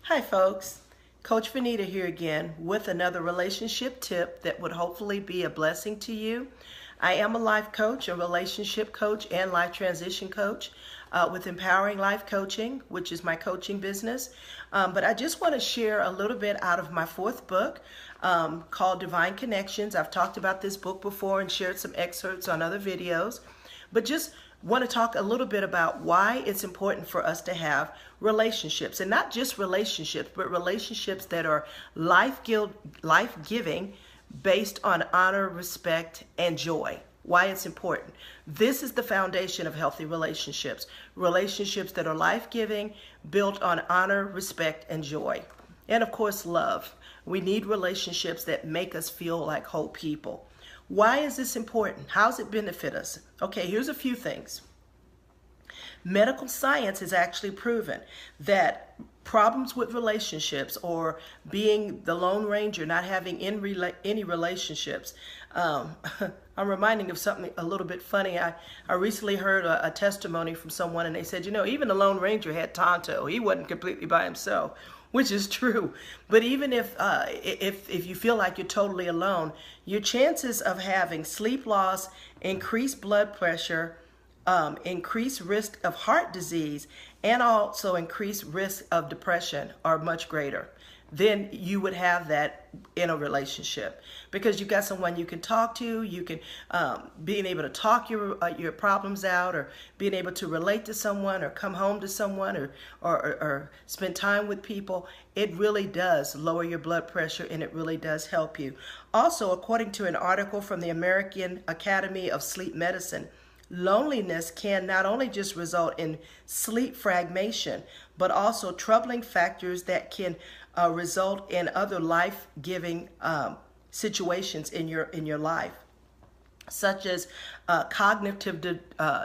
Hi folks, Coach Vanita here again with another relationship tip that would hopefully be a blessing to you. I am a life coach, a relationship coach, and life transition coach with Empowering Life Coaching, which is my coaching business. But I just want to share a little bit out of my fourth book called Divine Connections. I've talked about this book before and shared some excerpts on other videos, but just want to talk a little bit about why it's important for us to have relationships, and not just relationships, but relationships that are life-giving, based on honor, respect, and joy. Why it's important. This is the foundation of healthy relationships. Relationships that are life-giving, built on honor, respect, and joy. And of course, love. We need relationships that make us feel like whole people. Why is this important? How does it benefit us? Okay, here's a few things. Medical science has actually proven that problems with relationships, or being the Lone Ranger, not having any relationships. I'm reminding of something a little bit funny. I recently heard a testimony from someone, and they said, even the Lone Ranger had Tonto. He wasn't completely by himself, which is true. But even if you feel like you're totally alone, your chances of having sleep loss, increased blood pressure, increased risk of heart disease, and also increased risk of depression are much greater than you would have that in a relationship, because you've got someone you can talk to. You can being able to talk your problems out, or being able to relate to someone, or come home to someone, or spend time with people. It really does lower your blood pressure, and it really does help you. Also, according to an article from the American Academy of Sleep Medicine, loneliness can not only just result in sleep fragmentation, but also troubling factors that can result in other life-giving situations in your life, such as cognitive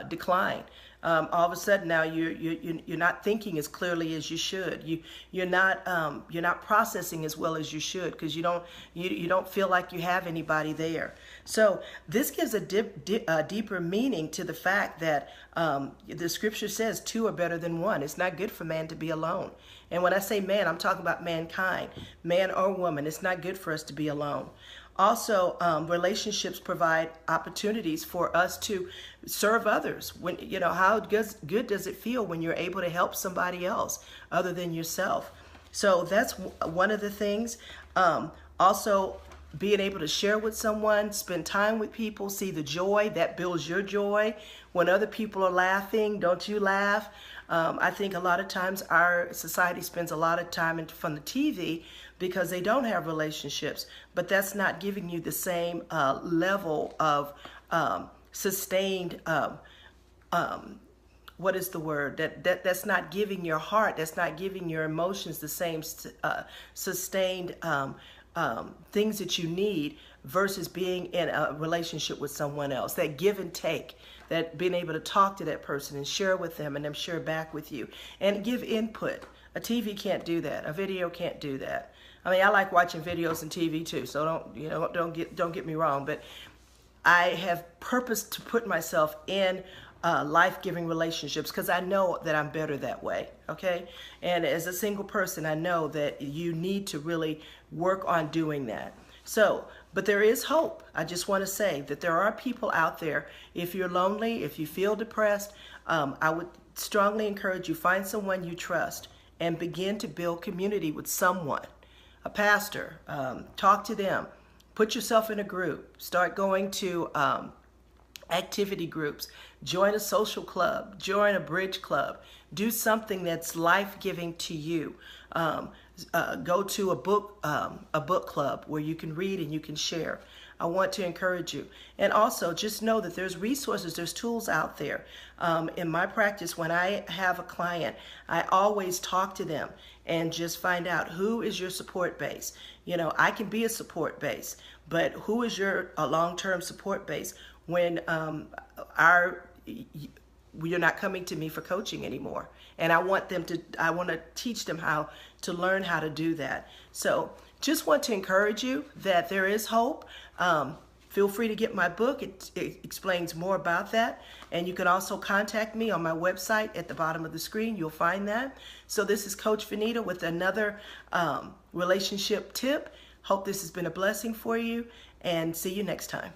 decline. All of a sudden now you're not thinking as clearly as you should. You're not processing as well as you should, because you don't feel like you have anybody there. So this gives a deeper meaning to the fact that the scripture says two are better than one. It's not good for man to be alone. And when I say man, I'm talking about mankind, man or woman. It's not good for us to be alone. Also, relationships provide opportunities for us to serve others. When how good does it feel when you're able to help somebody else other than yourself? So that's one of the things. Also, being able to share with someone, spend time with people, see the joy that builds your joy. When other people are laughing, don't you laugh? I think a lot of times our society spends a lot of time in front of the TV because they don't have relationships, but that's not giving you the same level of sustained, what is the word? That's not giving your heart, that's not giving your emotions the same sustained things that you need, versus being in a relationship with someone else. That give and take, that being able to talk to that person and share with them, and them share back with you and give input. A TV can't do that. A video can't do that. I mean, I like watching videos and TV too, so don't get me wrong, but I have purpose to put myself in life-giving relationships, because I know that I'm better that way, okay? And as a single person, I know that you need to really work on doing that. So, but there is hope. I just want to say that there are people out there. If you're lonely, if you feel depressed, I would strongly encourage you, find someone you trust and begin to build community with someone. A pastor, talk to them. Put yourself in a group. Start going to activity groups. Join a social club. Join a bridge club. Do something that's life-giving to you. Go to a book club where you can read and you can share. I want to encourage you. And also just know that there's resources, there's tools out there. In my practice, when I have a client, I always talk to them and just find out, who is your support base. I can be a support base, but who is your long-term support base when you're not coming to me for coaching anymore? And I want to teach them how to learn how to do that. So just want to encourage you that there is hope. Feel free to get my book. It explains more about that. And you can also contact me on my website at the bottom of the screen. You'll find that. So this is Coach Vanita with another relationship tip. Hope this has been a blessing for you, and see you next time.